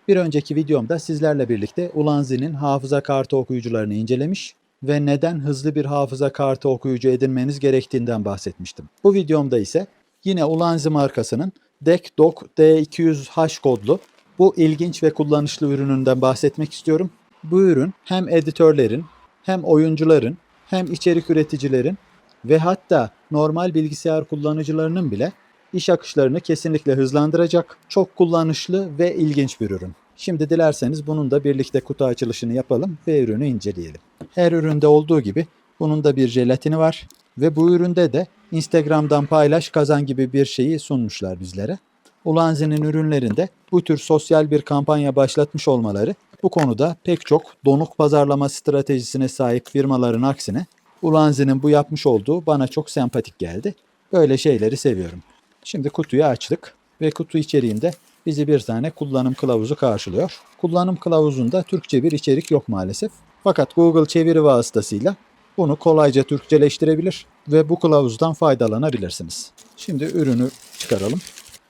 Bir önceki videomda sizlerle birlikte Ulanzi'nin hafıza kartı okuyucularını incelemiş ve neden hızlı bir hafıza kartı okuyucu edinmeniz gerektiğinden bahsetmiştim. Bu videomda ise yine Ulanzi markasının DEC-Dock D200H kodlu bu ilginç ve kullanışlı ürününden bahsetmek istiyorum. Bu ürün hem editörlerin, hem oyuncuların, hem içerik üreticilerin ve hatta normal bilgisayar kullanıcılarının bile iş akışlarını kesinlikle hızlandıracak, çok kullanışlı ve ilginç bir ürün. Şimdi dilerseniz bunun da birlikte kutu açılışını yapalım ve ürünü inceleyelim. Her üründe olduğu gibi bunun da bir jelatini var ve bu üründe de Instagram'dan paylaş kazan gibi bir şeyi sunmuşlar bizlere. Ulanzi'nin ürünlerinde bu tür sosyal bir kampanya başlatmış olmaları bu konuda pek çok donuk pazarlama stratejisine sahip firmaların aksine Ulanzi'nin bu yapmış olduğu bana çok sempatik geldi. Böyle şeyleri seviyorum. Şimdi kutuyu açtık ve kutu içeriğinde bizi bir tane kullanım kılavuzu karşılıyor. Kullanım kılavuzunda Türkçe bir içerik yok maalesef. Fakat Google çeviri vasıtasıyla bunu kolayca Türkçeleştirebilir ve bu kılavuzdan faydalanabilirsiniz. Şimdi ürünü çıkaralım.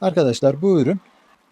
Arkadaşlar bu ürün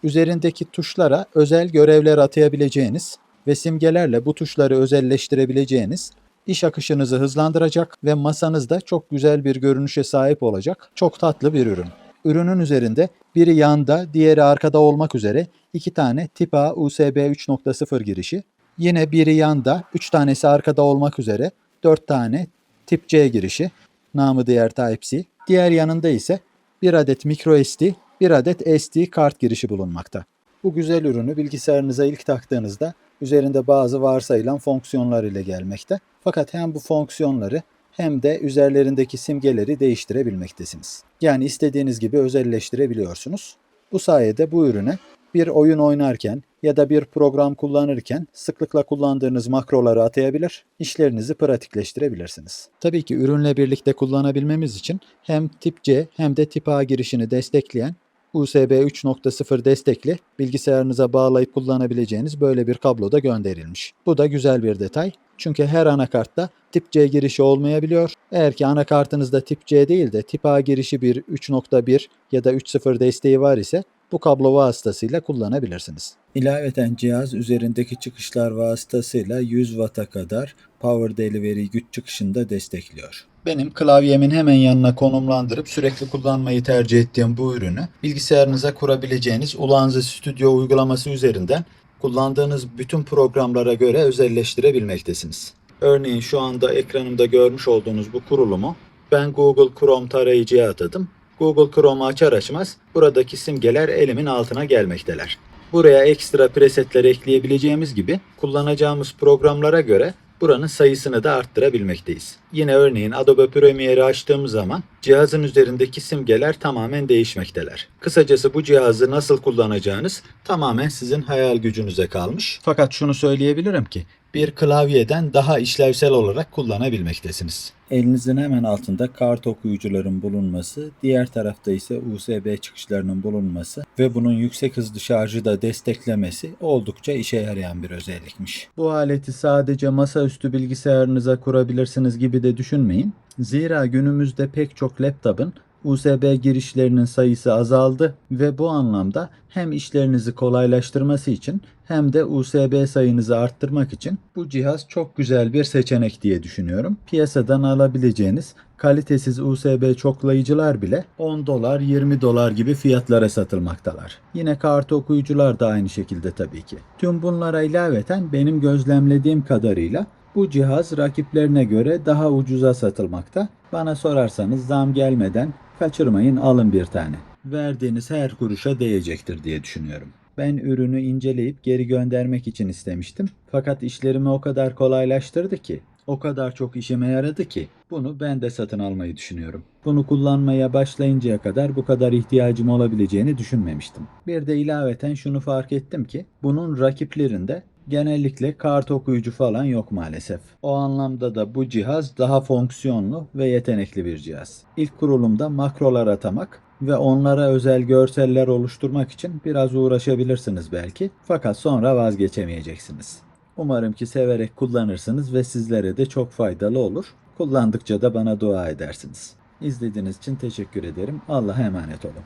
üzerindeki tuşlara özel görevler atayabileceğiniz ve simgelerle bu tuşları özelleştirebileceğiniz, iş akışınızı hızlandıracak ve masanızda çok güzel bir görünüşe sahip olacak çok tatlı bir ürün. Ürünün üzerinde biri yanda, diğeri arkada olmak üzere 2 tane Tip A USB 3.0 girişi, yine biri yanda, 3 tanesi arkada olmak üzere 4 tane Tip C girişi, namı diğer Type-C. Diğer yanında ise bir adet microSD, bir adet SD kart girişi bulunmakta. Bu güzel ürünü bilgisayarınıza ilk taktığınızda üzerinde bazı varsayılan fonksiyonlar ile gelmekte. Fakat hem bu fonksiyonları hem de üzerlerindeki simgeleri değiştirebilmektesiniz. Yani istediğiniz gibi özelleştirebiliyorsunuz. Bu sayede bu ürüne bir oyun oynarken ya da bir program kullanırken sıklıkla kullandığınız makroları atayabilir, işlerinizi pratikleştirebilirsiniz. Tabii ki ürünle birlikte kullanabilmemiz için hem Tip C hem de Tip A girişini destekleyen USB 3.0 destekli bilgisayarınıza bağlayıp kullanabileceğiniz böyle bir kablo da gönderilmiş. Bu da güzel bir detay. Çünkü her anakartta Tip C girişi olmayabiliyor. Eğer ki anakartınızda Tip C değil de Tip A girişi bir 3.1 ya da 3.0 desteği var ise bu kablo vasıtasıyla kullanabilirsiniz. İlaveten cihaz üzerindeki çıkışlar vasıtasıyla 100 Watt'a kadar Power Delivery güç çıkışını da destekliyor. Benim klavyemin hemen yanına konumlandırıp sürekli kullanmayı tercih ettiğim bu ürünü bilgisayarınıza kurabileceğiniz Ulanzi Studio uygulaması üzerinden kullandığınız bütün programlara göre özelleştirebilmektesiniz. Örneğin şu anda ekranımda görmüş olduğunuz bu kurulumu ben Google Chrome tarayıcıya atadım. Google Chrome'u açar açmaz buradaki simgeler elimin altına gelmekteler. Buraya ekstra presetler ekleyebileceğimiz gibi kullanacağımız programlara göre buranın sayısını da arttırabilmekteyiz. Yine örneğin Adobe Premiere'i açtığımız zaman cihazın üzerindeki simgeler tamamen değişmekteler. Kısacası bu cihazı nasıl kullanacağınız tamamen sizin hayal gücünüze kalmış. Fakat şunu söyleyebilirim ki bir klavyeden daha işlevsel olarak kullanabilmektesiniz. Elinizin hemen altında kart okuyucuların bulunması, diğer tarafta ise USB çıkışlarının bulunması ve bunun yüksek hızlı şarjı da desteklemesi oldukça işe yarayan bir özellikmiş. Bu aleti sadece masaüstü bilgisayarınıza kurabilirsiniz gibi de düşünmeyin. Zira günümüzde pek çok laptopun USB girişlerinin sayısı azaldı ve bu anlamda hem işlerinizi kolaylaştırması için hem de USB sayınızı arttırmak için bu cihaz çok güzel bir seçenek diye düşünüyorum. Piyasadan alabileceğiniz kalitesiz USB çoklayıcılar bile 10 dolar 20 dolar gibi fiyatlara satılmaktalar. Yine kart okuyucular da aynı şekilde tabii ki. Tüm bunlara ilaveten benim gözlemlediğim kadarıyla bu cihaz rakiplerine göre daha ucuza satılmakta. Bana sorarsanız zam gelmeden kaçırmayın, alın bir tane. Verdiğiniz her kuruşa değecektir diye düşünüyorum. Ben ürünü inceleyip geri göndermek için istemiştim. Fakat işlerimi o kadar kolaylaştırdı ki, o kadar çok işime yaradı ki bunu ben de satın almayı düşünüyorum. Bunu kullanmaya başlayıncaya kadar bu kadar ihtiyacım olabileceğini düşünmemiştim. Bir de ilaveten şunu fark ettim ki bunun rakiplerinde genellikle kart okuyucu falan yok maalesef. O anlamda da bu cihaz daha fonksiyonlu ve yetenekli bir cihaz. İlk kurulumda makrolar atamak ve onlara özel görseller oluşturmak için biraz uğraşabilirsiniz belki. Fakat sonra vazgeçemeyeceksiniz. Umarım ki severek kullanırsınız ve sizlere de çok faydalı olur. Kullandıkça da bana dua edersiniz. İzlediğiniz için teşekkür ederim. Allah'a emanet olun.